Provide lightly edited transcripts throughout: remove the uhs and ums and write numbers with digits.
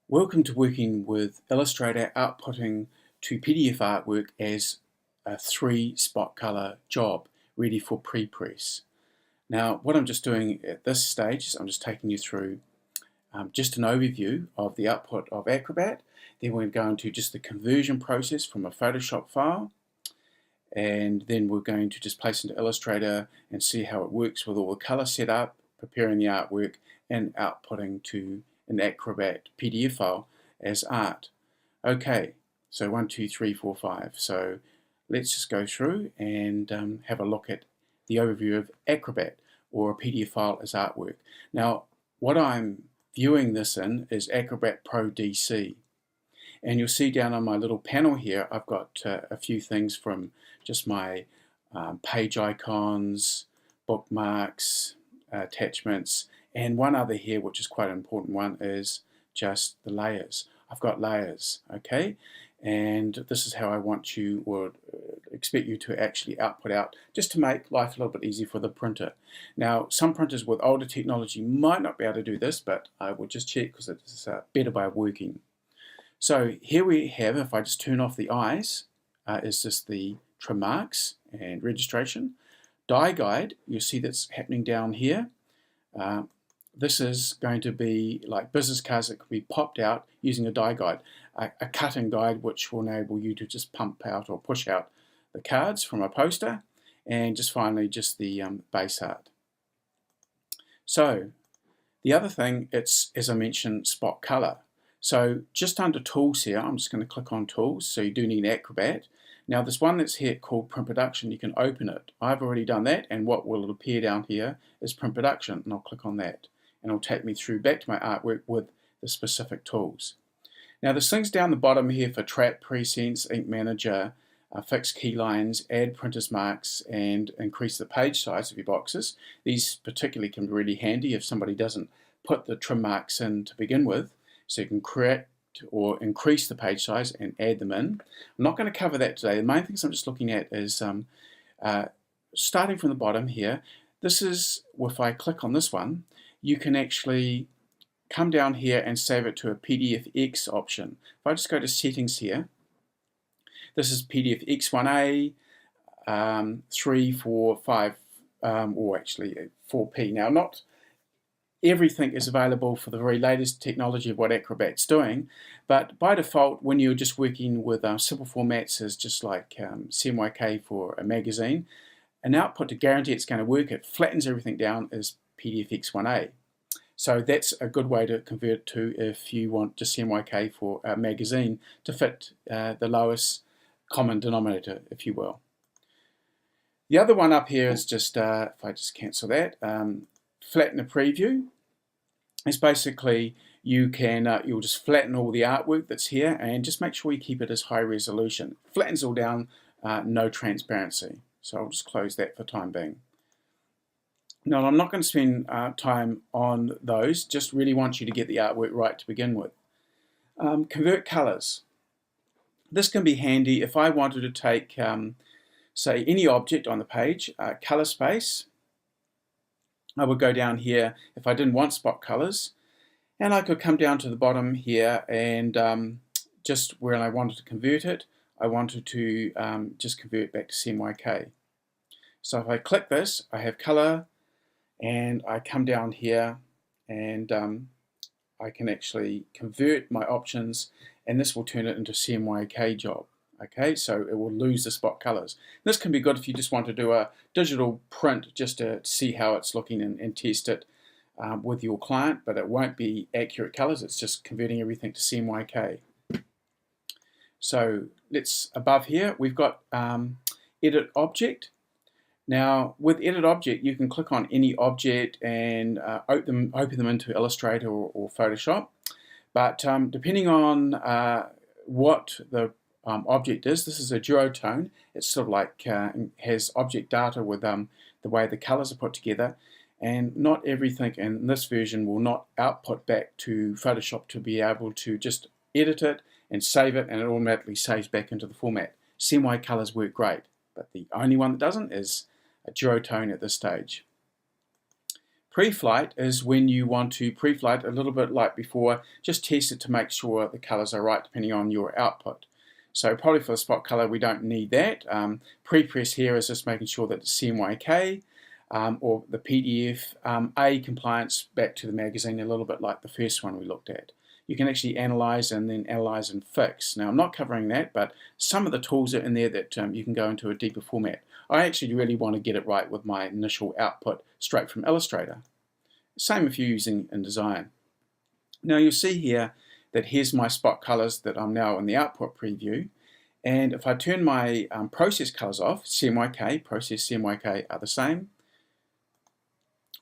Welcome to working with Illustrator outputting to PDF artwork as a 3-spot color job ready for pre-press. Now what I'm just doing at this stage is I'm just taking you through just an overview of the output of Acrobat. Then we're going to just the conversion process from a Photoshop file, and then we're going to just place into Illustrator and see how it works with all the color setup, preparing the artwork and outputting to an Acrobat PDF file as art. Okay, so 1, 2, 3, 4, 5. So let's just go through and have a look at the overview of Acrobat or a PDF file as artwork. Now, what I'm viewing this in is Acrobat Pro DC. And you'll see down on my little panel here, I've got a few things from just my page icons, bookmarks, attachments, and one other here, which is quite an important one, is just the layers. I've got layers, okay? And this is how I want you, or expect you to actually output out, just to make life a little bit easier for the printer. Now, some printers with older technology might not be able to do this, but I will just check because it's a better way of working. So here we have, if I just turn off the eyes, is just the trim marks and registration. Die guide, you'll see that's happening down here. This is going to be like business cards that can be popped out using a die guide, a cutting guide which will enable you to just pump out or push out the cards from a poster, and just finally just the base art. So the other thing, it's, as I mentioned, spot color. So just under tools here, I'm just going to click on tools. So you do need Acrobat. Now this one that's here called print production, you can open it. I've already done that, and what will appear down here is print production, and I'll click on that. And it'll take me through back to my artwork with the specific tools. Now there's things down the bottom here for trap, presets, ink manager, fix key lines, add printers marks, and increase the page size of your boxes. These particularly can be really handy if somebody doesn't put the trim marks in to begin with, so you can create or increase the page size and add them in. I'm not going to cover that today. The main things I'm just looking at is starting from the bottom here. This is, if I click on this one, you can actually come down here and save it to a PDFX option. If I just go to settings here, this is PDF X1A, 3, 4, 5, or actually 4P. Now, not everything is available for the very latest technology of what Acrobat's doing, but by default, when you're just working with simple formats as just like CMYK for a magazine, an output to guarantee it's going to work, it flattens everything down, is PDF X1A. So that's a good way to convert to if you want just CMYK for a magazine to fit the lowest common denominator, if you will. The other one up here is just, if I just cancel that, flatten a preview. It's basically you can you'll just flatten all the artwork that's here and just make sure you keep it as high resolution. Flattens all down, no transparency. So I'll just close that for the time being. Now I'm not going to spend time on those, just really want you to get the artwork right to begin with. Convert colors. This can be handy if I wanted to take, say, any object on the page, color space. I would go down here if I didn't want spot colors, and I could come down to the bottom here and just where I wanted to convert it, I wanted to just convert back to CMYK. So if I click this, I have color, and I come down here and I can actually convert my options, and this will turn it into CMYK job. Okay, so it will lose the spot colors. This can be good if you just want to do a digital print just to see how it's looking and test it with your client, but it won't be accurate colors. It's just converting everything to CMYK. So let's, above here, we've got edit object. Now with edit object, you can click on any object and open them into Illustrator or Photoshop. But depending on what the object is, this is a duotone. It's sort of like has object data with the way the colors are put together, and not everything in this version will not output back to Photoshop to be able to just edit it and save it, and it automatically saves back into the format. CMYK colors work great, but the only one that doesn't is a duotone at this stage. Pre-flight is when you want to pre-flight a little bit like before, just test it to make sure the colors are right depending on your output. So probably for the spot color we don't need that. Pre-press here is just making sure that the CMYK or the PDF A compliance back to the magazine, a little bit like the first one we looked at. You can actually analyze and then analyze and fix. Now I'm not covering that, but some of the tools are in there that you can go into a deeper format. I actually really want to get it right with my initial output straight from Illustrator. Same if you're using InDesign. Now you'll see here that here's my spot colors that I'm now in the output preview. And if I turn my process colors off, CMYK, process CMYK are the same.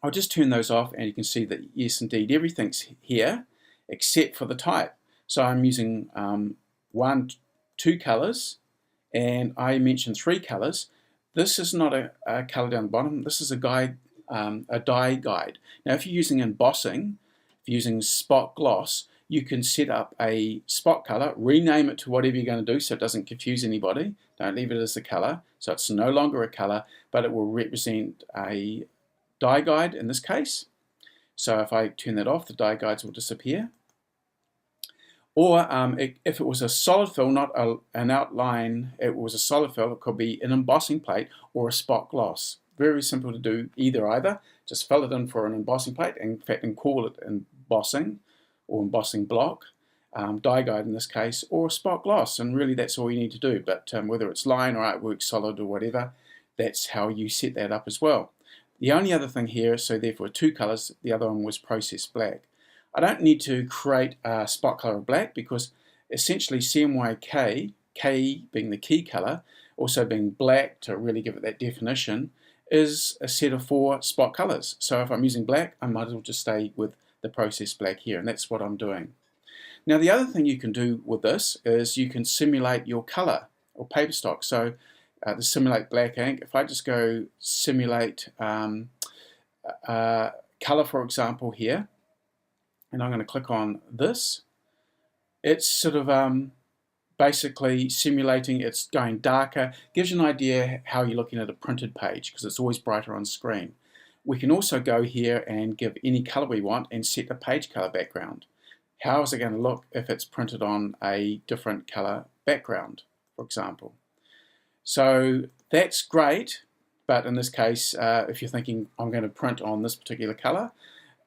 I'll just turn those off and you can see that yes indeed everything's here except for the type. So I'm using 2 colors and I mentioned 3 colors. This is not a color down the bottom, this is a guide, a dye guide. Now if you're using embossing, if you're using spot gloss, you can set up a spot color, rename it to whatever you're going to do so it doesn't confuse anybody. Don't leave it as a color, so it's no longer a color, but it will represent a dye guide in this case. So if I turn that off, the dye guides will disappear. Or if it was a solid fill, not an outline, it was a solid fill, it could be an embossing plate or a spot gloss. Very simple to do either. Just fill it in for an embossing plate, in fact, and call it embossing or embossing block, dye guide in this case, or a spot gloss, and really that's all you need to do. But whether it's line or artwork, solid or whatever, that's how you set that up as well. The only other thing here, so therefore 2 colors, the other one was process black. I don't need to create a spot color of black because essentially CMYK, K being the key color, also being black to really give it that definition, is a set of 4 spot colors. So if I'm using black, I might as well just stay with the process black here, and that's what I'm doing. Now the other thing you can do with this is you can simulate your color or paper stock. So the simulate black ink, if I just go simulate color for example here, and I'm going to click on this, it's sort of basically simulating, it's going darker, gives you an idea how you're looking at a printed page because it's always brighter on screen. We can also go here and give any color we want and set a page color background. How is it going to look if it's printed on a different color background, for example? So that's great, but in this case, if you're thinking I'm going to print on this particular color,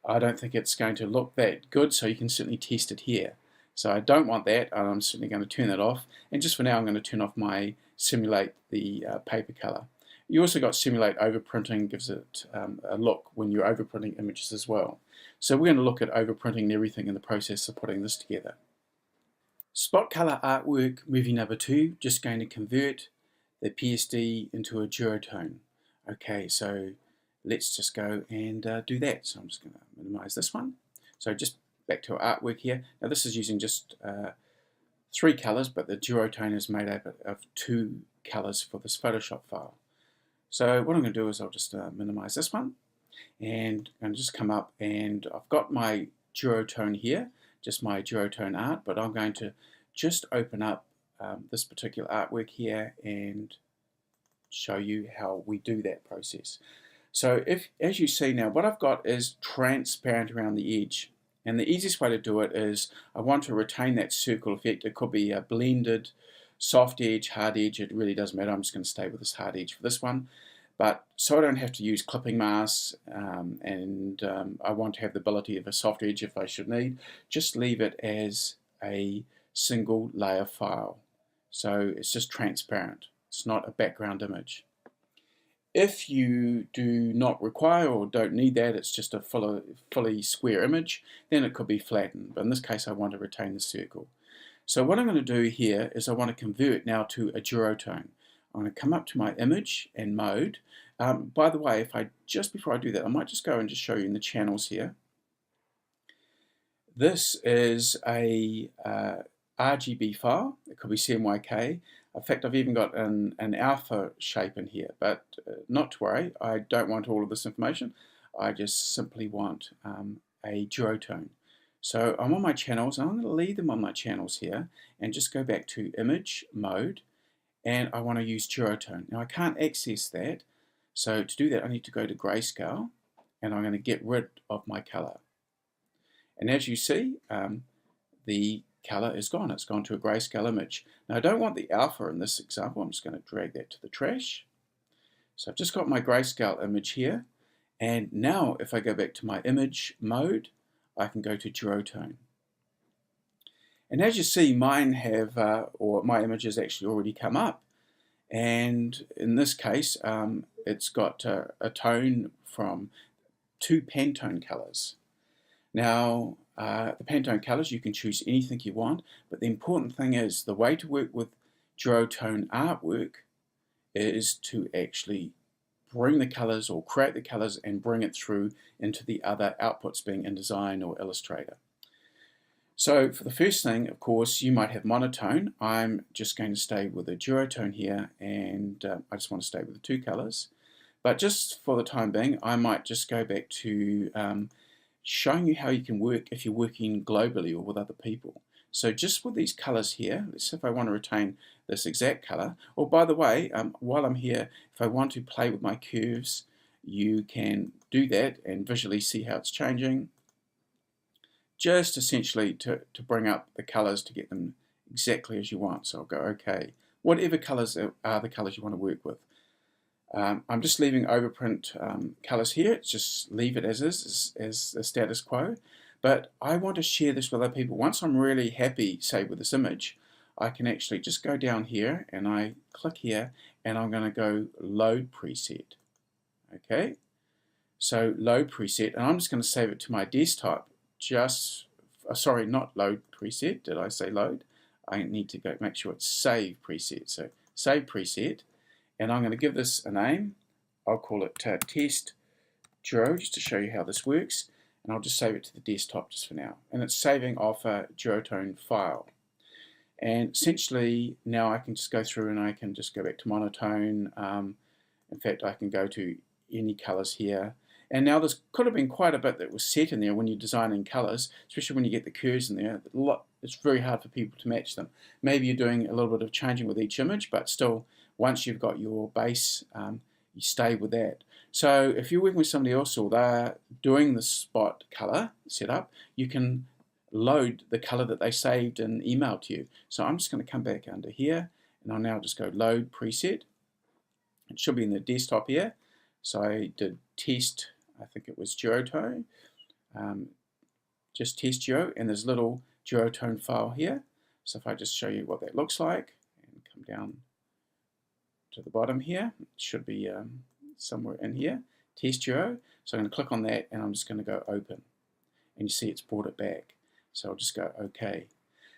I don't think it's going to look that good, so you can certainly test it here. So I don't want that, and I'm certainly going to turn that off. And just for now, I'm going to turn off my simulate the paper color. You also got simulate overprinting, gives it a look when you're overprinting images as well. So we're going to look at overprinting and everything in the process of putting this together. Spot color artwork, movie number 2, just going to convert the PSD into a duotone. Okay, so let's just go and do that. So I'm just going to minimize this one. So just back to our artwork here. Now this is using just 3 colors, but the duotone is made up of 2 colors for this Photoshop file. So what I'm going to do is I'll just minimize this one, and I'm just come up and I've got my duotone here, just my duotone art, but I'm going to just open up this particular artwork here and show you how we do that process. So as you see now, what I've got is transparent around the edge, and the easiest way to do it is I want to retain that circle effect. It could be a blended soft edge, hard edge, it really doesn't matter. I'm just going to stay with this hard edge for this one. But so I don't have to use clipping masks, and I want to have the ability of a soft edge if I should need, just leave it as a single layer file. So it's just transparent. It's not a background image. If you do not require or don't need that, it's just a fully square image, then it could be flattened. But in this case, I want to retain the circle. So what I'm going to do here is I want to convert now to a duotone. I'm going to come up to my image and mode. By the way, just before I do that, I might just go and just show you in the channels here. This is a RGB file. It could be CMYK. In fact, I've even got an alpha shape in here, but not to worry, I don't want all of this information. I just simply want a duotone. So I'm on my channels, and I'm going to leave them on my channels here and just go back to image mode, and I want to use duotone. Now I can't access that, so to do that I need to go to grayscale, and I'm going to get rid of my color. And as you see, the color is gone. It's gone to a grayscale image. Now I don't want the alpha in this example. I'm just going to drag that to the trash. So I've just got my grayscale image here. And now if I go back to my image mode, I can go to duotone. And as you see, mine have, or my image has actually already come up. And in this case, it's got a tone from 2 Pantone colors. Now, the Pantone colors, you can choose anything you want, but the important thing is the way to work with duotone artwork is to actually bring the colors or create the colors and bring it through into the other outputs, being InDesign or Illustrator. So for the first thing, of course, you might have monotone. I'm just going to stay with a duotone here, and I just want to stay with the 2 colors. But just for the time being, I might just go back to showing you how you can work if you're working globally or with other people. So just with these colors here, let's see if I want to retain this exact color. Or by the way, while I'm here, if I want to play with my curves, you can do that and visually see how it's changing. Just essentially to bring up the colors to get them exactly as you want. So I'll go OK. Whatever colors are the colors you want to work with. I'm just leaving Overprint colors here. It's just leave it as is, as the status quo. But I want to share this with other people. Once I'm really happy, say with this image, I can actually just go down here and I click here and I'm going to go load preset. Okay, so load preset, and I'm just going to save it to my desktop. Sorry, not load preset. Did I say load? I need to go make sure it's save preset. So save preset, and I'm going to give this a name. I'll call it test duo, just to show you how this works. And I'll just save it to the desktop just for now. And it's saving off a duotone file. And essentially now I can just go through and I can just go back to monotone. In fact, I can go to any colors here. And now there's could have been quite a bit that was set in there when you're designing colors, especially when you get the curves in there. It's very hard for people to match them. Maybe you're doing a little bit of changing with each image, but still, once you've got your base, you stay with that. So if you're working with somebody else or they're doing the spot color setup, you can load the color that they saved and emailed to you. So I'm just going to come back under here, and I'll now just go load preset. It should be in the desktop here. So I did test, I think it was duotone, just test duo, and there's a little duotone file here. So if I just show you what that looks like, and come down to the bottom here, it should be somewhere in here, test duo. So I'm going to click on that, and I'm just going to go open, and you see it's brought it back. So I'll just go OK.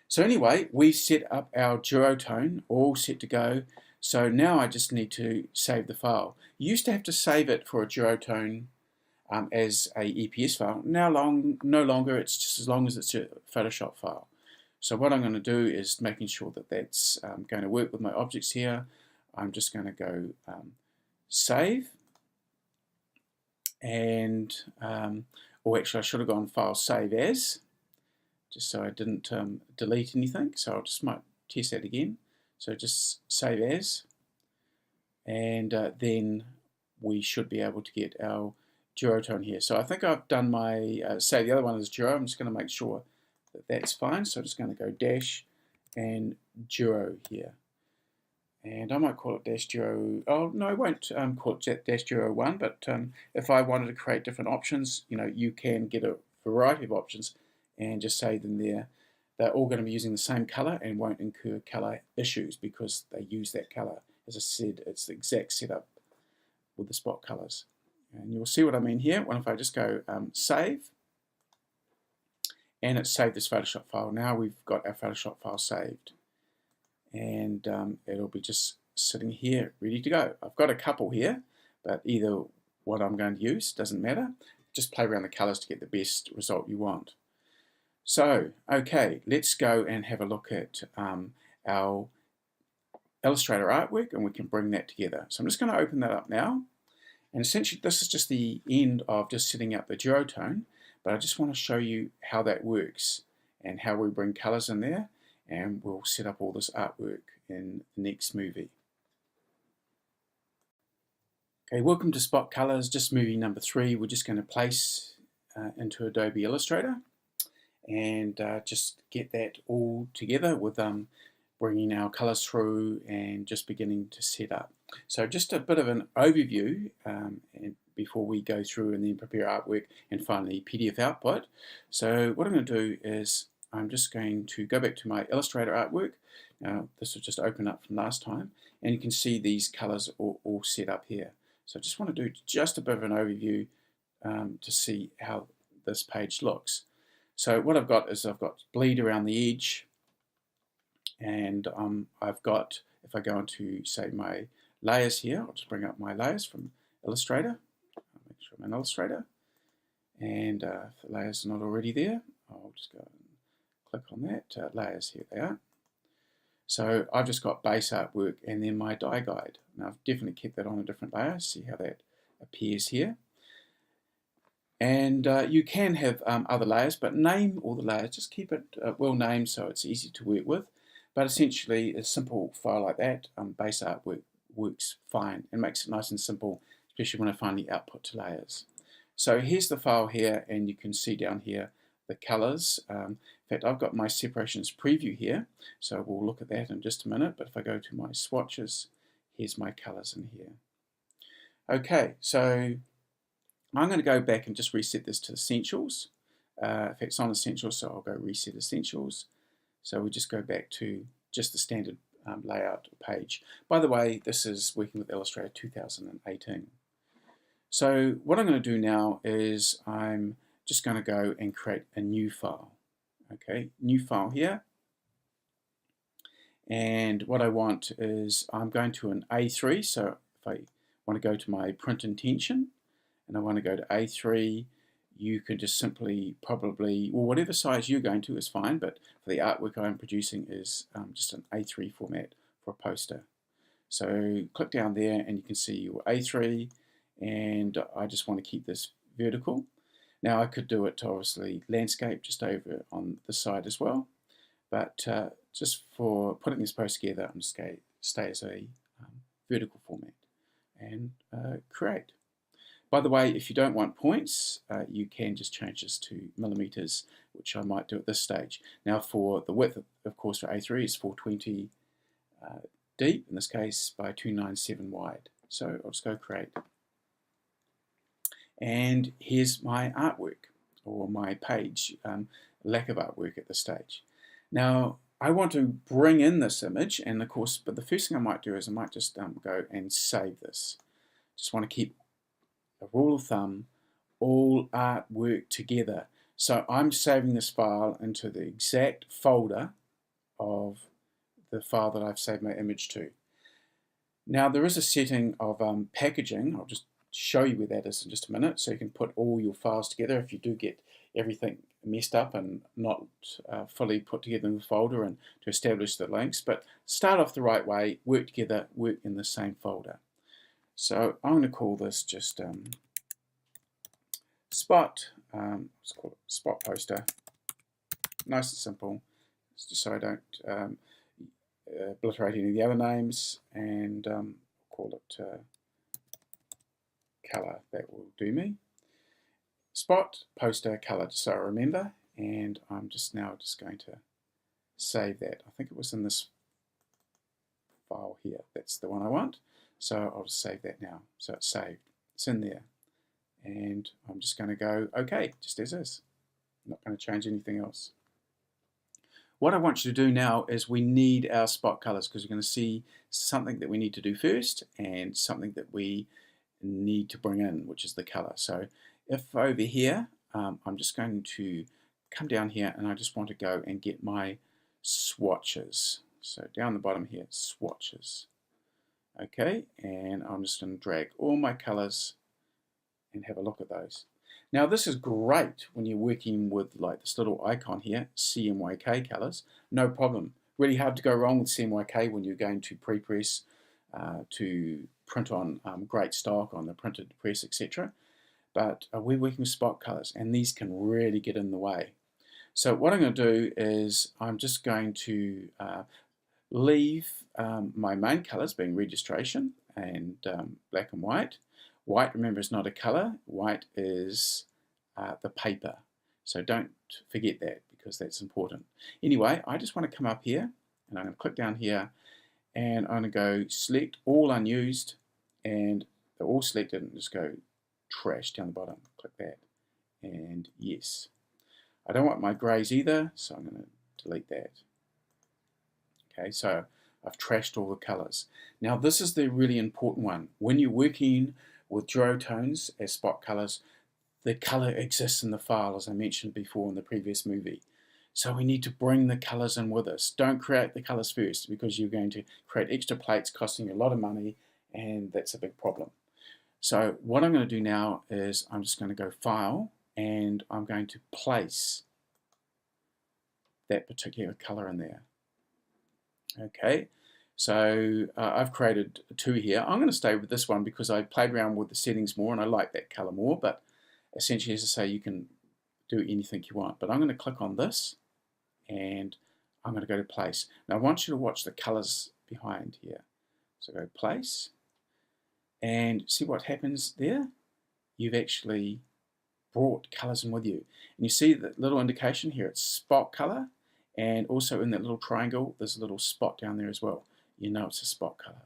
So anyway, we set up our duotone, all set to go. So now I just need to save the file. You used to have to save it for a duotone as a EPS file. Now no longer, it's just as long as it's a Photoshop file. So what I'm going to do is making sure that that's going to work with my objects here. I'm just going to go save, and or actually I should have gone file save as, just so I didn't delete anything. So I'll just might test that again. So just save as, and then we should be able to get our duotone here. So I think I've done my, say the other one is duo. I'm just going to make sure that that's fine. So I'm just going to go dash and duo here. And I might call it dash duo, oh no, I won't call it dash duo 1, but if I wanted to create different options, you can get a variety of options and just say them there. They're all going to be using the same color and won't incur color issues because they use that color. As I said, it's the exact setup with the spot colors. And you'll see what I mean here. If I just go save, and it's saved this Photoshop file. Now we've got our Photoshop file saved. And it'll be just sitting here ready to go. I've got a couple here, but either what I'm going to use doesn't matter. Just play around the colors to get the best result you want. So, okay, let's go and have a look at our Illustrator artwork, and we can bring that together. So I'm just going to open that up now. And essentially this is just the end of just setting up the duotone, but I just want to show you how that works and how we bring colors in there, and we'll set up all this artwork in the next movie. Okay, welcome to Spot Colors, just movie number 3. We're just going to place into Adobe Illustrator and just get that all together with bringing our colors through and just beginning to set up. So just a bit of an overview and before we go through and then prepare artwork and finally PDF output. So what I'm going to do is I'm just going to go back to my Illustrator artwork. Now this will just open up from last time and you can see these colors all set up here. So I just want to do just a bit of an overview to see how this page looks. So what I've got is I've got bleed around the edge, and I've got, if I go into say my layers here, I'll just bring up my layers from Illustrator. I'll make sure I'm in Illustrator, and if the layers are not already there, I'll just go and click on that. Layers, here they are. So I've just got base artwork and then my die guide. Now I've definitely kept that on a different layer. See how that appears here. And you can have other layers, but name all the layers. Just keep it well named so it's easy to work with. But essentially, a simple file like that, base artwork, works fine and makes it nice and simple, especially when I finally output to layers. So here's the file here, and you can see down here the colors. In fact, I've got my separations preview here, so we'll look at that in just a minute. But if I go to my swatches, here's my colors in here. Okay, so I'm going to go back and just reset this to Essentials. In fact, it's on Essentials, so I'll go Reset Essentials. So we just go back to just the standard layout page. By the way, this is working with Illustrator 2018. So what I'm going to do now is I'm just going to go and create a new file. Okay, new file here. And what I want is I'm going to an A3. So if I want to go to my print intention and I want to go to A3, you can just simply probably, well, whatever size you're going to is fine, but for the artwork I'm producing is just an A3 format for a poster. So click down there and you can see your A3, and I just want to keep this vertical. Now I could do it to obviously landscape just over on the side as well, but just for putting this post together, I'm just going to stay as a vertical format and create. By the way, if you don't want points, you can just change this to millimeters, which I might do at this stage. Now for the width, of course, for A3 is 420 deep, in this case by 297 wide. So I'll just go create. And here's my artwork, or my page, lack of artwork at this stage. Now I want to bring in this image, and of course, but the first thing I might do is I might just go and save this. Just want to keep a rule of thumb, all artwork together. So I'm saving this file into the exact folder of the file that I've saved my image to. Now there is a setting of packaging. I'll just show you where that is in just a minute, so you can put all your files together if you do get everything messed up and not fully put together in the folder, and to establish the links. But start off the right way, work together, work in the same folder. So I'm going to call this just Spot, let's call it Spot Poster, nice and simple, just so I don't obliterate any of the other names, and call it color. That will do me. Spot Poster Color, so I remember, and I'm just now going to save that. I think it was in this file here. That's the one I want. So I'll just save that now. So it's saved. It's in there. And I'm just going to go OK, just as is. I'm not going to change anything else. What I want you to do now is we need our spot colors, because we're going to see something that we need to do first and something that we need to bring in, which is the color. So if over here, I'm just going to come down here and I just want to go and get my swatches. So down the bottom here, swatches. Okay, and I'm just going to drag all my colors and have a look at those. Now this is great when you're working with like this little icon here, CMYK colors, no problem. Really hard to go wrong with CMYK when you're going to pre-press, to print on great stock on the printed press, etc. But we're working with spot colors, and these can really get in the way. So what I'm going to do is I'm just going to leave my main colors being registration and black and white. White, remember, is not a color. White is the paper. So don't forget that, because that's important. Anyway, I just want to come up here and I'm going to click down here and I'm going to go select all unused, and they're all selected, and just go trash down the bottom. Click that, and yes. I don't want my grays either, so I'm going to delete that. Okay, so I've trashed all the colors. Now this is the really important one. When you're working with duotones as spot colors, the color exists in the file, as I mentioned before in the previous movie. So we need to bring the colors in with us. Don't create the colors first, because you're going to create extra plates costing you a lot of money, and that's a big problem. So what I'm going to do now is I'm just going to go File, and I'm going to place that particular color in there. Okay, so I've created two here. I'm going to stay with this one because I played around with the settings more and I like that color more, but essentially, as I say, you can do anything you want. But I'm going to click on this and I'm going to go to place. Now I want you to watch the colors behind here. So go place, and see what happens there. You've actually brought colors in with you. And you see that little indication here, it's spot color, and also in that little triangle there's a little spot down there as well. You know it's a spot color.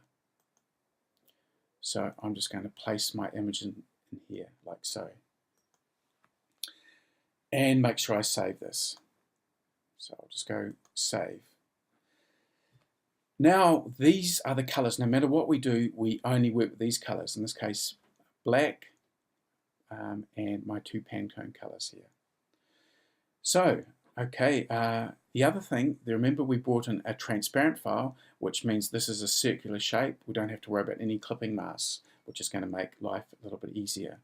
So I'm just going to place my image in here like so, and make sure I save this. So I'll just go save. Now these are the colors. No matter what we do, we only work with these colors. In this case, black, and my two Pantone colors here. So, okay, the other thing, remember we brought in a transparent file, which means this is a circular shape. We don't have to worry about any clipping masks, which is going to make life a little bit easier.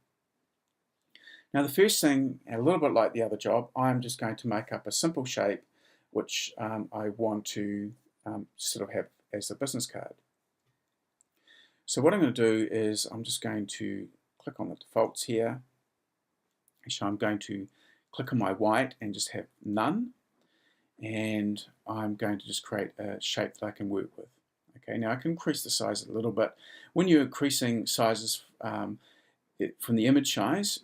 Now the first thing, a little bit like the other job, I'm just going to make up a simple shape which I want to sort of have as a business card. So what I'm going to do is I'm just going to click on the defaults here. Actually, I'm going to click on my white and just have none, and I'm going to just create a shape that I can work with. Okay, now I can increase the size a little bit. When you're increasing sizes from the image size,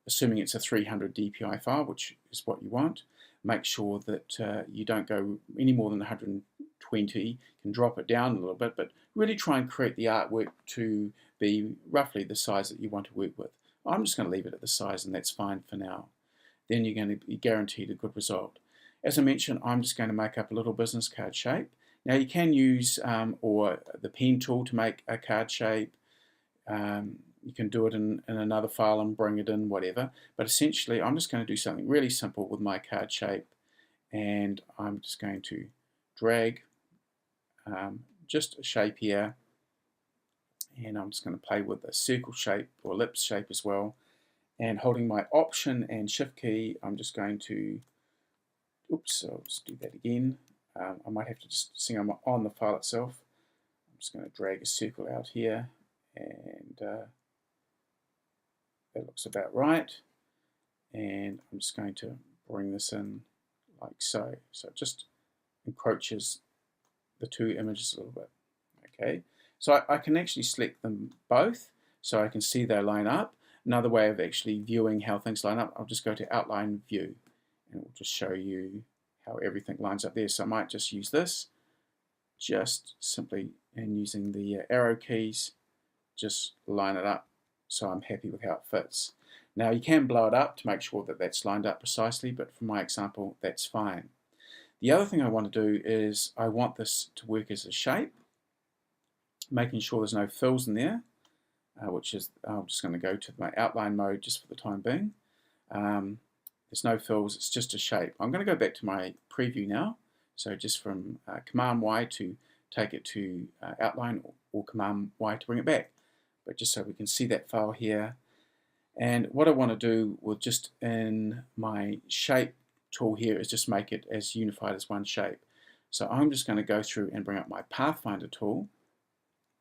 assuming it's a 300 DPI file, which is what you want, make sure that you don't go any more than 120. You can drop it down a little bit, but really try and create the artwork to be roughly the size that you want to work with. I'm just going to leave it at the size, and that's fine for now. Then you're going to be guaranteed a good result. As I mentioned, I'm just going to make up a little business card shape. Now you can use or the pen tool to make a card shape. You can do it in another file and bring it in, whatever. But essentially, I'm just going to do something really simple with my card shape, and I'm just going to drag just a shape here, and I'm just going to play with a circle shape or ellipse shape as well. And holding my Option and Shift key, I'm just going to, oops, I'll just do that again. I might have to just see I'm on the file itself. I'm just going to drag a circle out here, and that looks about right. And I'm just going to bring this in like so. So it just encroaches the two images a little bit. Okay, so I can actually select them both so I can see they line up. Another way of actually viewing how things line up, I'll just go to Outline View, and it will just show you how everything lines up there. So I might just use this, just simply, and using the arrow keys, just line it up so I'm happy with how it fits. Now you can blow it up to make sure that that's lined up precisely, but for my example, that's fine. The other thing I want to do is I want this to work as a shape, making sure there's no fills in there, which is, I'm just going to go to my outline mode just for the time being. There's no fills, it's just a shape. I'm going to go back to my preview now. So just from Command Y to take it to outline, or Command Y to bring it back. But just so we can see that file here. And what I want to do with just in my shape tool here is just make it as unified as one shape. So I'm just going to go through and bring up my Pathfinder tool,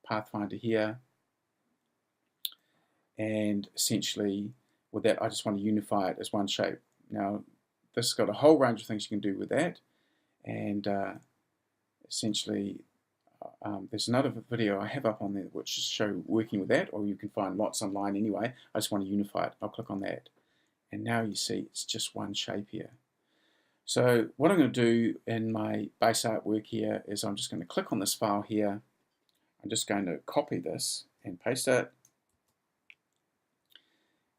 Pathfinder here, and essentially with that I just want to unify it as one shape. Now this has got a whole range of things you can do with that, and essentially There's another video I have up on there which show working with that, or you can find lots online anyway. I just want to unify it. I'll click on that, and now you see it's just one shape here. So what I'm going to do in my base artwork here is I'm just going to click on this file here. I'm just going to copy this and paste it,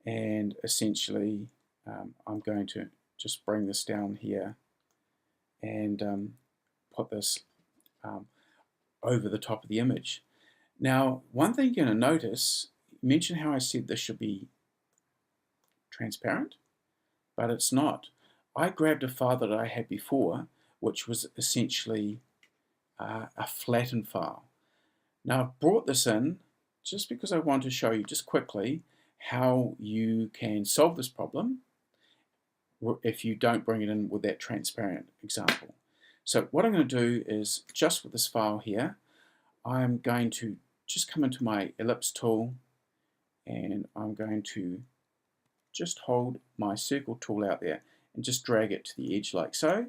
and essentially I'm going to just bring this down here and put this over the top of the image. Now, one thing you're going to notice, mention how I said this should be transparent, but it's not. I grabbed a file that I had before, which was essentially a flattened file. Now, I've brought this in just because I want to show you just quickly how you can solve this problem if you don't bring it in with that transparent example. So what I'm going to do is, just with this file here, I'm going to just come into my ellipse tool, and I'm going to just hold my circle tool out there and just drag it to the edge like so.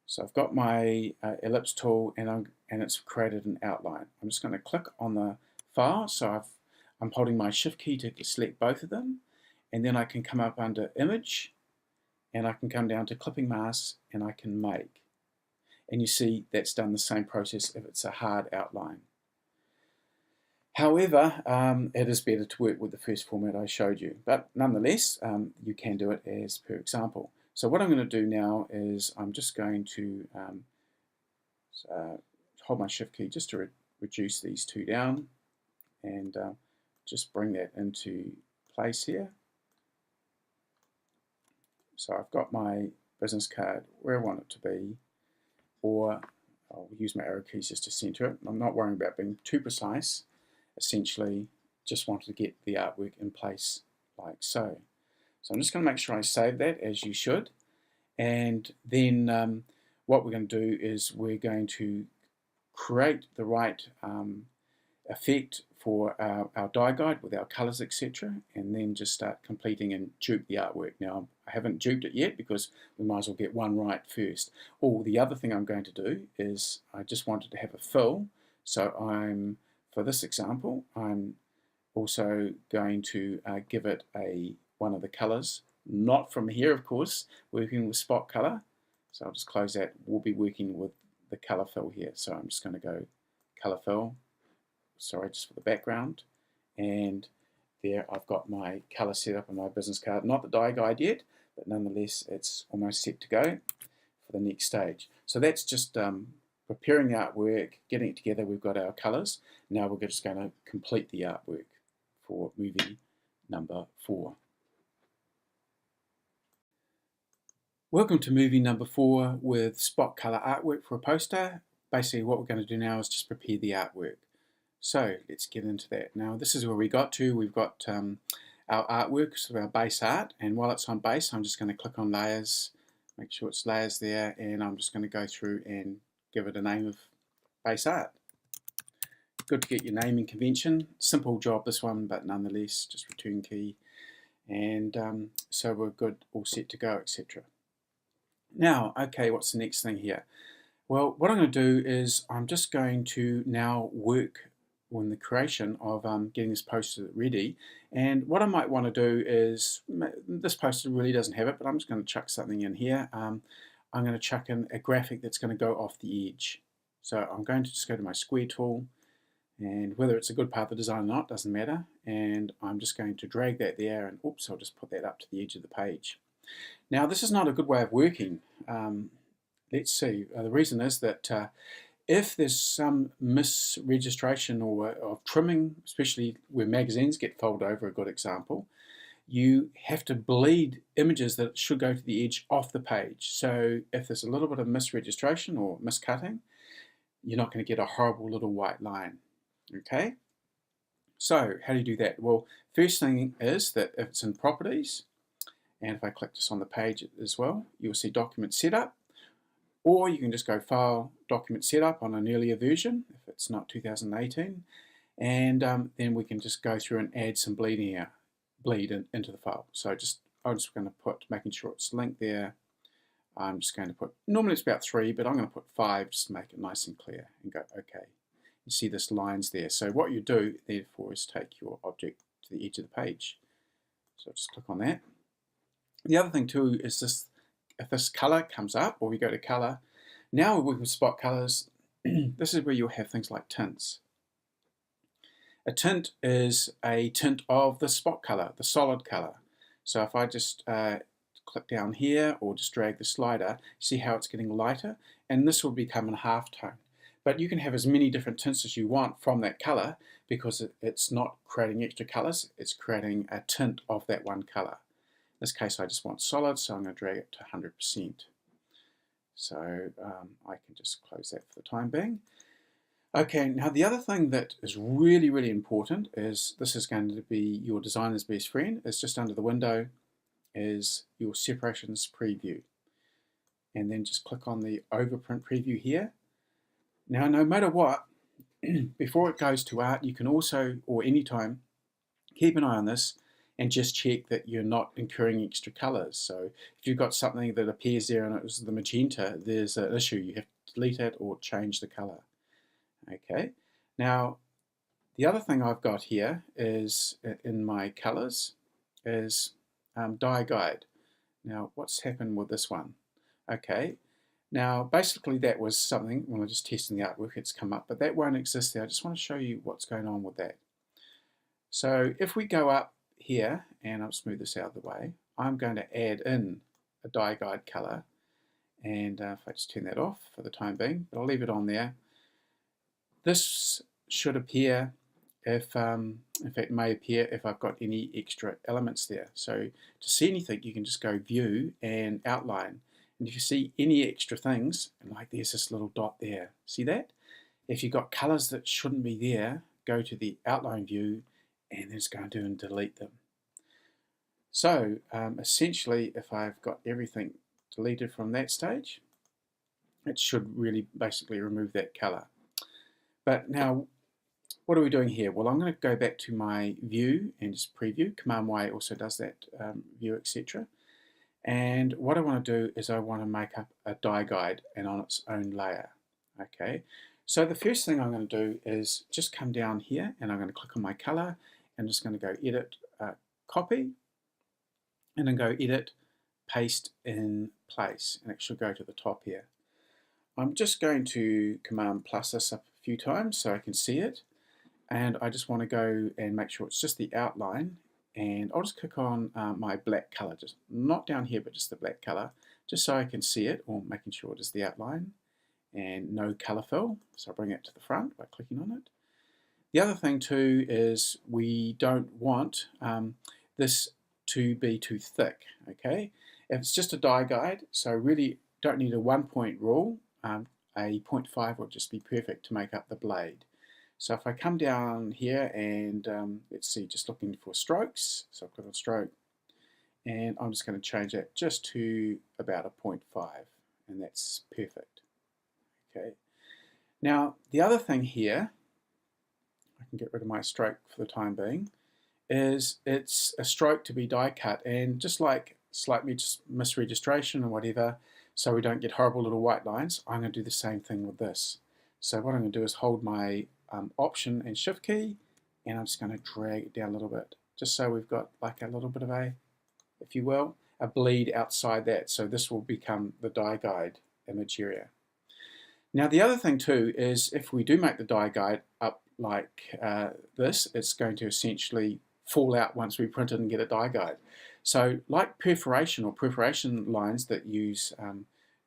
So I've got my ellipse tool, and it's created an outline. I'm just going to click on the file, so I'm holding my shift key to select both of them, and then I can come up under image, and I can come down to clipping mask, and I can make. And you see that's done the same process if it's a hard outline. However, it is better to work with the first format I showed you, but nonetheless you can do it as per example. So what I'm going to do now is I'm just going to hold my shift key just to reduce these two down, and just bring that into place here. So I've got my business card where I want it to be, or I'll use my arrow keys just to center it. I'm not worrying about being too precise. Essentially, just wanted to get the artwork in place like so. So I'm just going to make sure I save that, as you should. And then what we're going to do is we're going to create the right effect for our die guide with our colors, etc., and then just start completing and dupe the artwork. Now, I haven't duped it yet because we might as well get one right first. Oh, the other thing I'm going to do is I just wanted to have a fill, so for this example, I'm also going to give it one of the colors, not from here, of course, working with spot color. So I'll just close that. We'll be working with the color fill here. So I'm just going to go color fill, sorry, just for the background. And there I've got my color set up on my business card. Not the die guide yet, but nonetheless, it's almost set to go for the next stage. So that's just preparing the artwork, getting it together. We've got our colors. Now we're just going to complete the artwork for movie number 4. Welcome to movie number 4 with spot color artwork for a poster. Basically what we're going to do now is just prepare the artwork. So let's get into that. Now this is where we got to. We've got our artwork, so our base art, and while it's on base, I'm just going to click on layers, make sure it's layers there, and I'm just going to go through and give it a name of base art. Good to get your naming convention. Simple job this one, but nonetheless, just return key. And so we're good, all set to go, etc. Now, okay, what's the next thing here? Well, what I'm going to do is I'm just going to now work on the creation of getting this poster ready. And what I might want to do is, this poster really doesn't have it, but I'm just going to chuck something in here. I'm going to chuck in a graphic that's going to go off the edge. So I'm going to just go to my square tool, and whether it's a good part of the design or not doesn't matter. And I'm just going to drag that there, and oops, I'll just put that up to the edge of the page. Now this is not a good way of working. Let's see. The reason is that if there's some misregistration or of trimming, especially where magazines get folded over, a good example, you have to bleed images that should go to the edge off the page. So if there's a little bit of misregistration or miscutting, you're not going to get a horrible little white line. Okay? So how do you do that? Well, first thing is that if it's in properties, and if I click just on the page as well, you'll see document setup, or you can just go file, document setup on an earlier version if it's not 2018, and then we can just go through and add some bleed into the file. So I'm just going to put, making sure it's linked there, I'm just going to put, normally it's about 3, but I'm going to put 5 just to make it nice and clear, and go OK. You see this lines there. So what you do, therefore, is take your object to the edge of the page. So just click on that. The other thing too is this, if this color comes up, or we go to color, now we can spot colors. This is where you'll have things like tints. A tint is a tint of the spot color, the solid color. So if I just click down here or just drag the slider, see how it's getting lighter, and this will become a half tone. But you can have as many different tints as you want from that color, because it's not creating extra colors, it's creating a tint of that one color. In this case I just want solid, so I'm going to drag it to 100%. So I can just close that for the time being. Okay, now the other thing that is really, really important is, this is going to be your designer's best friend, is just under the window is your separations preview. And then just click on the Overprint preview here. Now, no matter what, before it goes to art, you can also, or anytime, keep an eye on this and just check that you're not incurring extra colors. So if you've got something that appears there and it was the magenta, there's an issue. You have to delete it or change the color. Okay, now the other thing I've got here is, in my colors, is die guide. Now what's happened with this one? Okay, now basically that was something, when I was just testing the artwork, it's come up, but that won't exist there. I just want to show you what's going on with that. So if we go up here, and I'll smooth this out of the way, I'm going to add in a die guide color, and if I just turn that off for the time being, but I'll leave it on there. This should appear if, in fact may appear if I've got any extra elements there. So to see anything, you can just go View and Outline. And if you see any extra things, and like there's this little dot there, see that? If you've got colors that shouldn't be there, go to the Outline view and then just go and delete them. So essentially, if I've got everything deleted from that stage, it should really basically remove that color. But now, what are we doing here? Well, I'm going to go back to my view and just preview. Command Y also does that, view, etc. And what I want to do is I want to make up a die guide and on its own layer. Okay, so the first thing I'm going to do is just come down here and I'm going to click on my color and I'm just going to go Edit, Copy, and then go Edit, Paste in Place, and it should go to the top here. I'm just going to Command plus this up a few times so I can see it, and I just want to go and make sure it's just the outline, and I'll just click on my black color, just not down here but just the black color, just so I can see it, or making sure it is the outline, and no color fill, so I'll bring it to the front by clicking on it. The other thing too is we don't want this to be too thick. Okay, if it's just a die guide, so really don't need a 1 point rule, a 0.5 will just be perfect to make up the blade. So if I come down here and let's see, just looking for strokes, so I'll click on stroke, and I'm just going to change that just to about a 0.5, and that's perfect. Okay, now the other thing here, I can get rid of my stroke for the time being, is it's a stroke to be die cut, and just like slight misregistration or whatever, so we don't get horrible little white lines, I'm going to do the same thing with this. So what I'm going to do is hold my Option and Shift key, and I'm just going to drag it down a little bit, just so we've got like a little bit of a, if you will, a bleed outside that, so this will become the die guide image area. Now the other thing too is if we do make the die guide up like this, it's going to essentially fall out once we print it and get a die guide. So like perforation or perforation lines that use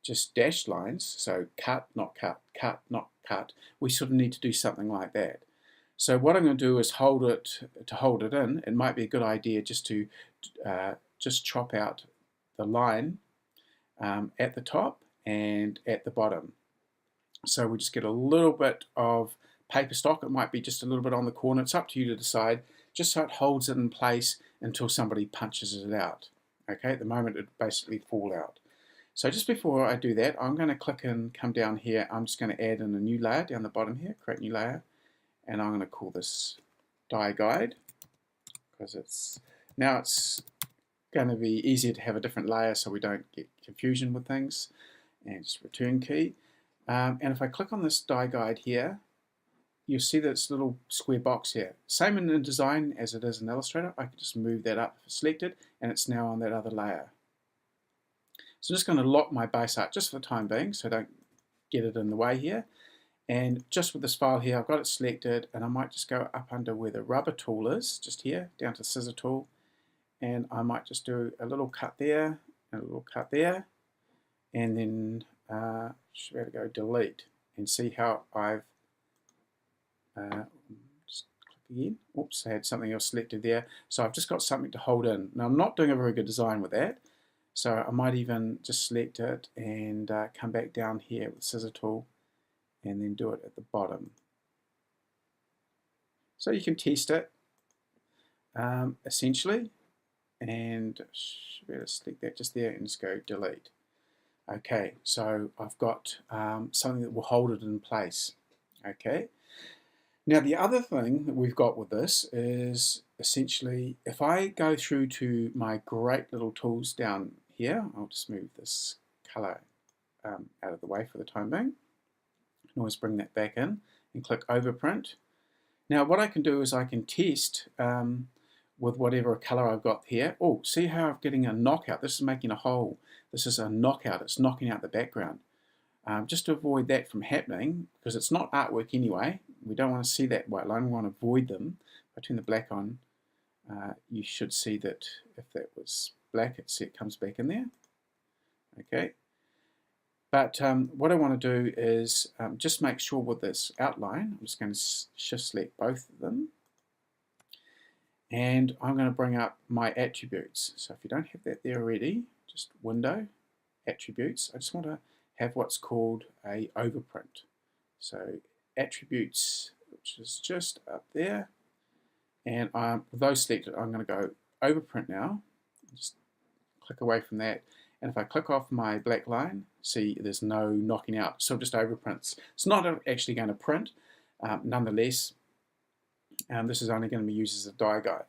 just dashed lines, so cut, not cut, cut, not cut, we sort of need to do something like that. So what I'm going to do is hold it, to hold it in, it might be a good idea just to just chop out the line at the top and at the bottom. So we just get a little bit of paper stock, it might be just a little bit on the corner, it's up to you to decide, just so it holds it in place until somebody punches it out. Okay, at the moment it basically fall out. So just before I do that, I'm going to click and come down here, I'm just going to add in a new layer down the bottom here, create new layer, and I'm going to call this die guide, because it's, now it's going to be easier to have a different layer so we don't get confusion with things. And just return key. And if I click on this die guide here, you'll see this little square box here. Same in InDesign as it is in Illustrator. I can just move that up if it's selected, and it's now on that other layer. So I'm just going to lock my base art just for the time being so I don't get it in the way here. And just with this file here, I've got it selected, and I might just go up under where the rubber tool is, just here, down to the scissor tool, and I might just do a little cut there, and a little cut there, and then should be able to go delete and see how I've just click again. Oops, I had something else selected there. So I've just got something to hold in. Now I'm not doing a very good design with that, so I might even just select it and come back down here with the scissor tool and then do it at the bottom. So you can test it essentially, and should be able to select that just there and just go delete. Okay, so I've got something that will hold it in place. Okay. Now the other thing that we've got with this is essentially if I go through to my great little tools down here, I'll just move this color out of the way for the time being. I can always bring that back in and click Overprint. Now what I can do is I can test with whatever color I've got here. Oh, see how I'm getting a knockout? This is making a hole. This is a knockout. It's knocking out the background. Just to avoid that from happening, because it's not artwork anyway, we don't want to see that white line, we want to avoid them. If I turn the black on, you should see that if that was black, it comes back in there. Okay. But what I want to do is just make sure with this outline, I'm just going to shift select both of them. And I'm going to bring up my attributes. So if you don't have that there already, just Window, Attributes. I just want to have what's called a overprint. So attributes, which is just up there, and with those selected, I'm going to go overprint now. Just click away from that, and if I click off my black line, see there's no knocking out, so just overprints. It's not actually going to print, nonetheless. This is only going to be used as a die guide.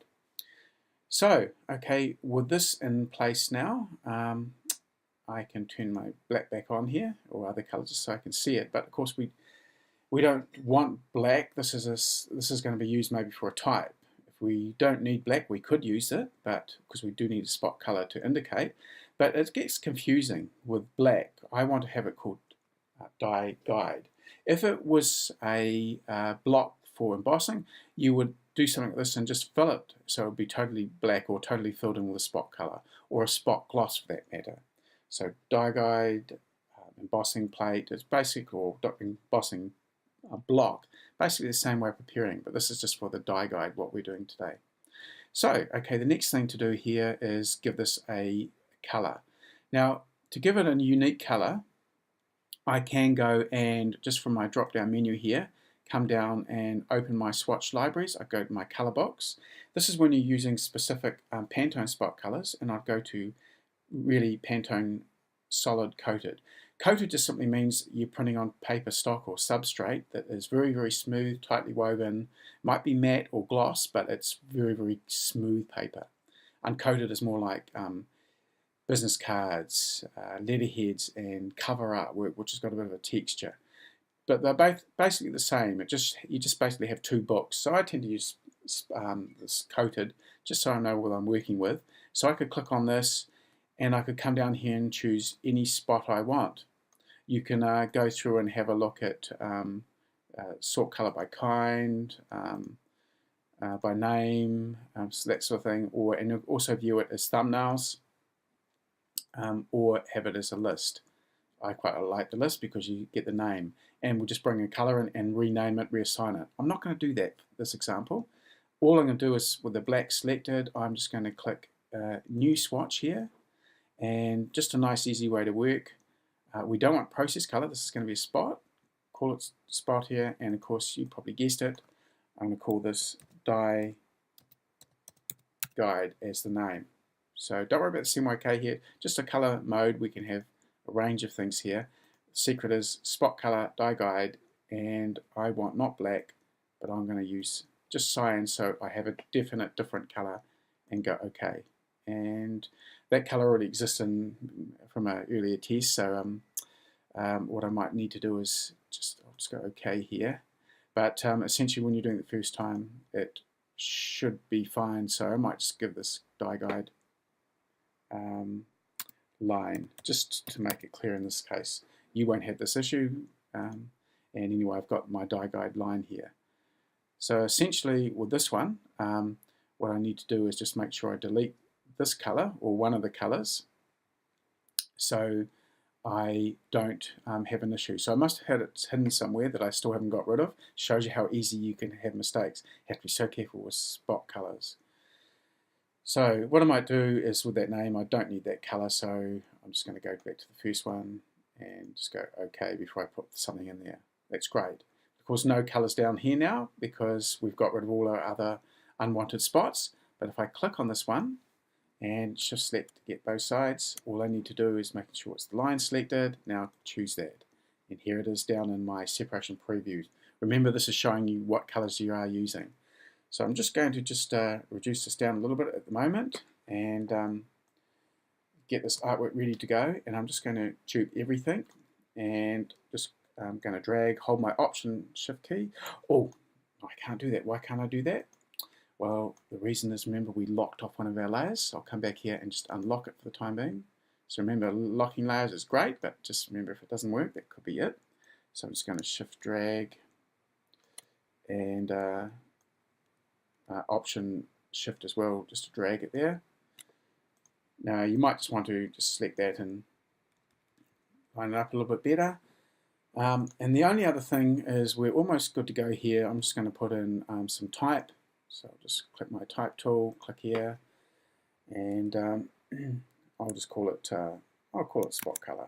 So, okay, with this in place now, I can turn my black back on here, or other colors, just so I can see it. But of course, we don't want black. This is going to be used maybe for a type. If we don't need black, we could use it, but because we do need a spot color to indicate. But it gets confusing with black. I want to have it called die guide. If it was a block for embossing, you would do something like this and just fill it so it would be totally black or totally filled in with a spot color, or a spot gloss for that matter. So die guide, embossing plate is basic, or embossing block, basically the same way of preparing, but this is just for the die guide, what we're doing today. So, okay, the next thing to do here is give this a color. Now, to give it a unique color, I can go and just from my drop-down menu here, come down and open my swatch libraries. I go to my color box. This is when you're using specific Pantone spot colors, and I'd go to really Pantone solid coated. Coated just simply means you're printing on paper stock or substrate that is very, very smooth, tightly woven. Might be matte or gloss, but it's very, very smooth paper. Uncoated is more like business cards, letterheads, and cover artwork, which has got a bit of a texture. But they're both basically the same. You just basically have two books. So I tend to use this coated just so I know what I'm working with. So I could click on this, and I could come down here and choose any spot I want. You can go through and have a look at sort color by kind, by name, so that sort of thing, and also view it as thumbnails, or have it as a list. I quite like the list because you get the name, and we'll just bring a color in and rename it, reassign it. I'm not going to do that for this example. All I'm going to do is, with the black selected, I'm just going to click New Swatch here. And just a nice easy way to work. We don't want process color. This is going to be a spot. Call it spot here, and of course you probably guessed it. I'm going to call this die guide as the name. So don't worry about the CMYK here. Just a color mode. We can have a range of things here. The secret is spot color, die guide, and I want not black, but I'm going to use just cyan so I have a definite different color, and go OK. and that color already exists from an earlier test. So what I might need to do is I'll just go OK here. But essentially, when you're doing it the first time, it should be fine. So I might just give this die guide line, just to make it clear in this case. You won't have this issue. And anyway, I've got my die guide line here. So essentially, with this one, what I need to do is just make sure I delete this color, or one of the colors, so I don't have an issue. So I must have had it hidden somewhere that I still haven't got rid of. Shows you how easy you can have mistakes. You have to be so careful with spot colors. So what I might do is, with that name, I don't need that color, so I'm just going to go back to the first one and just go OK before I put something in there. That's great. Of course, no colors down here now because we've got rid of all our other unwanted spots. But if I click on this one and shift select to get both sides, all I need to do is making sure it's the line selected. Now choose that. And here it is down in my separation preview. Remember, this is showing you what colors you are using. So I'm just going to reduce this down a little bit at the moment and get this artwork ready to go. And I'm just going to dupe everything and just I'm going to drag, hold my Option Shift key. Oh, I can't do that. Why can't I do that? Well, the reason is, remember, we locked off one of our layers. So I'll come back here and just unlock it for the time being. So remember, locking layers is great, but just remember, if it doesn't work, that could be it. So I'm just going to Shift drag and Option Shift as well, just to drag it there. Now you might just want to just select that and line it up a little bit better. And the only other thing is, we're almost good to go here. I'm just going to put in some type. So I'll just click my type tool, click here, and I'll just call it spot color.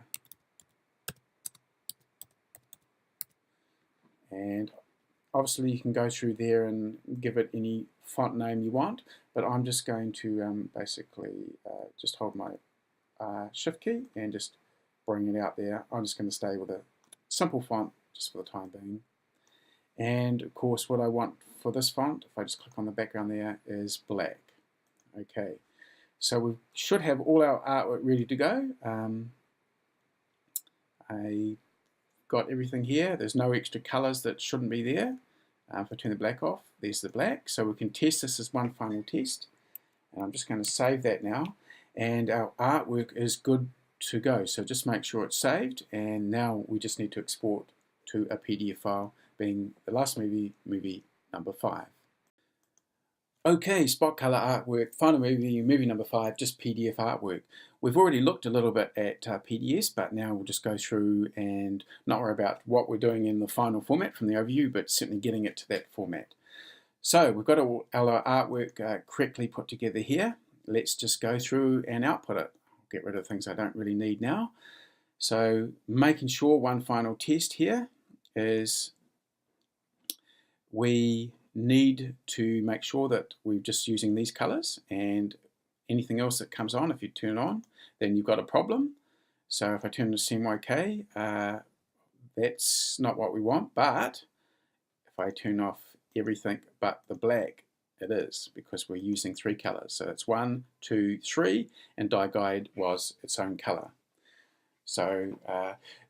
And obviously you can go through there and give it any font name you want, but I'm just going to basically just hold my Shift key and just bring it out there. I'm just going to stay with a simple font just for the time being. And of course, what I want for this font, if I just click on the background there, is black. Okay, so we should have all our artwork ready to go. I got everything here. There's no extra colors that shouldn't be there. If I turn the black off, there's the black. So we can test this as one final test. And I'm just going to save that now. And our artwork is good to go. So just make sure it's saved. And now we just need to export to a PDF file, being the last movie number 5. Okay, spot color artwork, final movie number 5, just PDF artwork. We've already looked a little bit at PDS, but now we'll just go through and not worry about what we're doing in the final format from the overview, but certainly getting it to that format. So we've got all our artwork correctly put together here. Let's just go through and output it. I'll get rid of things I don't really need now. So making sure, one final test here is, we need to make sure that we're just using these colors, and anything else that comes on, if you turn it on, then you've got a problem. So if I turn the CMYK, that's not what we want, but if I turn off everything but the black, it is, because we're using 3 colors. So it's 1, 2, 3, and die guide was its own color. So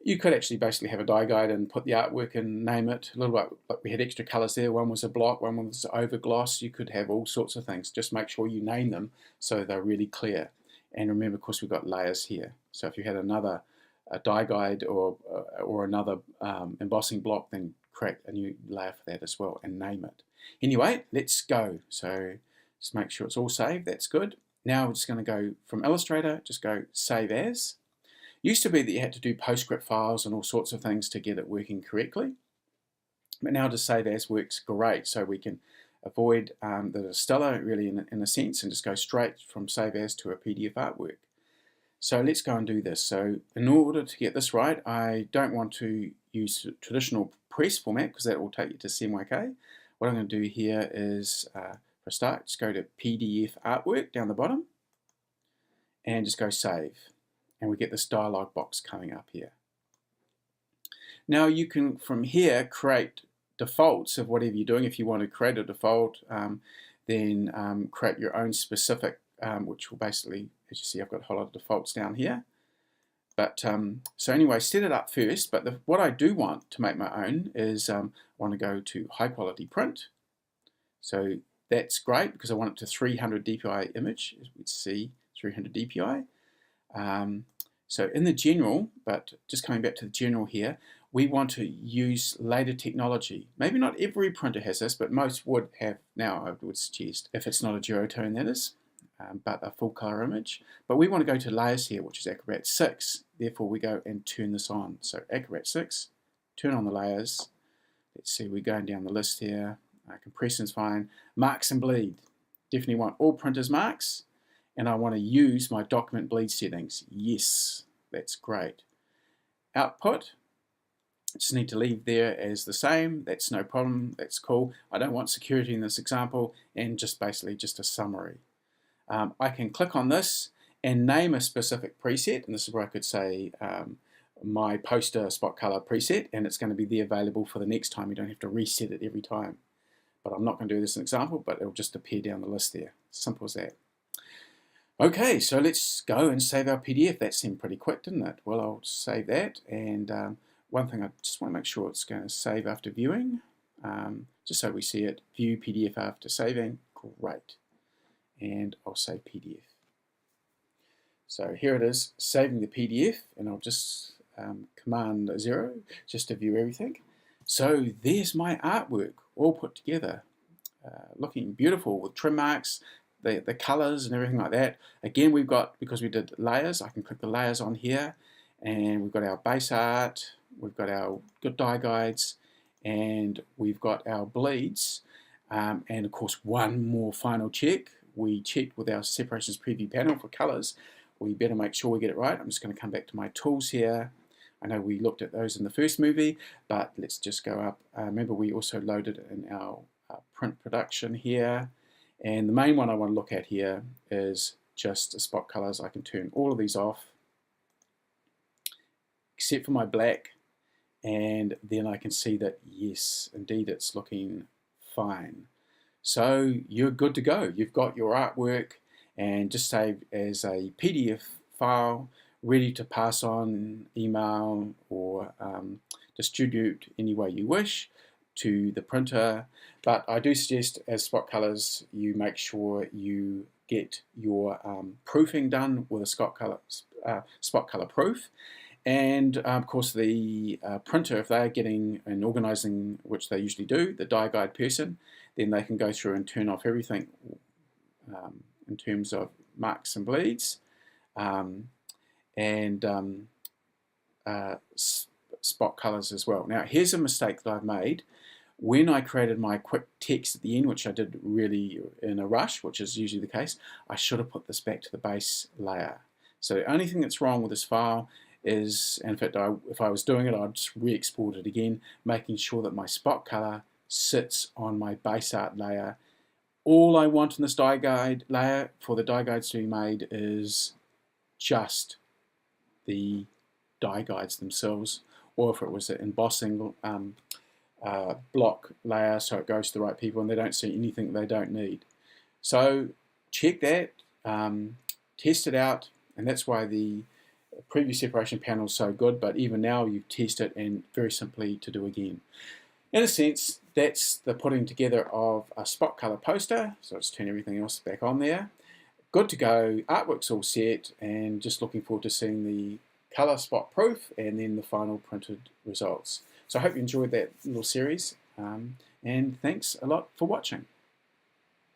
you could actually basically have a die guide and put the artwork and name it a little bit, but we had extra colors there. One was a block, one was over gloss. You could have all sorts of things. Just make sure you name them so they're really clear. And remember, of course, we've got layers here. So if you had a die guide or another embossing block, then create a new layer for that as well and name it. Anyway, let's go. So just make sure it's all saved. That's good. Now we're just going to go from Illustrator, just go Save As. Used to be that you had to do PostScript files and all sorts of things to get it working correctly, but now just Save As works great, so we can avoid the distiller really in a sense and just go straight from Save As to a PDF artwork. So let's go and do this. So in order to get this right, I don't want to use traditional press format because that will take you to CMYK. What I'm going to do here is, for a start, just go to PDF artwork down the bottom and just go Save. And we get this dialog box coming up here. Now you can, from here, create defaults of whatever you're doing. If you want to create a default, then create your own specific which will basically, as you see, I've got a whole lot of defaults down here. But so anyway, set it up first. But what I do want to make my own is I want to go to high quality print. So that's great because I want it to 300 dpi image, as we'd see, 300 dpi. So in the general, but just coming back to the general here, we want to use later technology. Maybe not every printer has this, but most would have now, I would suggest, if it's not a duotone, that is, but a full color image. But we want to go to layers here, which is Acrobat 6. Therefore, we go and turn this on. So Acrobat 6, turn on the layers. Let's see, we're going down the list here. Compression's fine. Marks and bleed. Definitely want all printers marks. And I want to use my document bleed settings. Yes, that's great. Output. Just need to leave there as the same. That's no problem. That's cool. I don't want security in this example, and just basically just a summary. I can click on this and name a specific preset, and this is where I could say my poster spot color preset, and it's going to be there available for the next time. You don't have to reset it every time. But I'm not going to do this in an example, but it'll just appear down the list there. Simple as that. Okay, so let's go and save our PDF. That seemed pretty quick, didn't it? Well, I'll save that, and one thing I just want to make sure it's going to save after viewing, just so we see it. View PDF after saving. Great. And I'll say PDF. So here it is, saving the PDF, and I'll just Command 0 just to view everything. So there's my artwork all put together, looking beautiful with trim marks, the colors and everything like that. Again, we've got, because we did layers, I can click the layers on here, and we've got our base art, we've got our good die guides, and we've got our bleeds, and of course one more final check. We checked with our separations preview panel for colors. We better make sure we get it right. I'm just going to come back to my tools here. I know we looked at those in the first movie, but let's just go up. Remember, we also loaded in our print production here. And the main one I want to look at here is just spot colors. I can turn all of these off, except for my black. And then I can see that, yes, indeed, it's looking fine. So you're good to go. You've got your artwork, and just save as a PDF file, ready to pass on, email, or distribute any way you wish to the printer. But I do suggest, as spot colors, you make sure you get your proofing done with a spot color proof. And of course the printer, if they're getting and organizing, which they usually do, the die guide person, then they can go through and turn off everything in terms of marks and bleeds, and spot colors as well. Now here's a mistake that I've made. When I created my quick text at the end, which I did really in a rush, which is usually the case, I should have put this back to the base layer. So the only thing that's wrong with this file is, and in fact, if I was doing it, I'd just re-export it again, making sure that my spot color sits on my base art layer. All I want in this die guide layer for the die guides to be made is just the die guides themselves, or if it was an embossing block layer, so it goes to the right people and they don't see anything they don't need. So check that, test it out, and that's why the preview separation panel is so good. But even now, you test it, and very simply to do again. In a sense, that's the putting together of a spot color poster. So let's turn everything else back on there. Good to go, artwork's all set, and just looking forward to seeing the color spot proof and then the final printed results. So I hope you enjoyed that little series, and thanks a lot for watching.